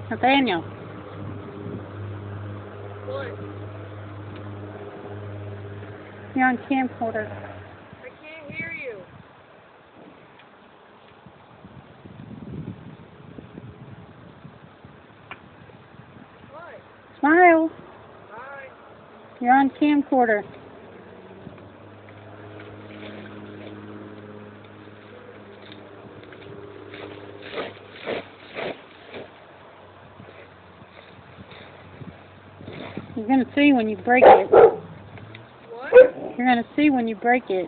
Nathaniel. What? You're on camcorder. I can't hear you. What? Smile. Hi. You're on camcorder. You're going to see when you break it. What? You're going to see when you break it.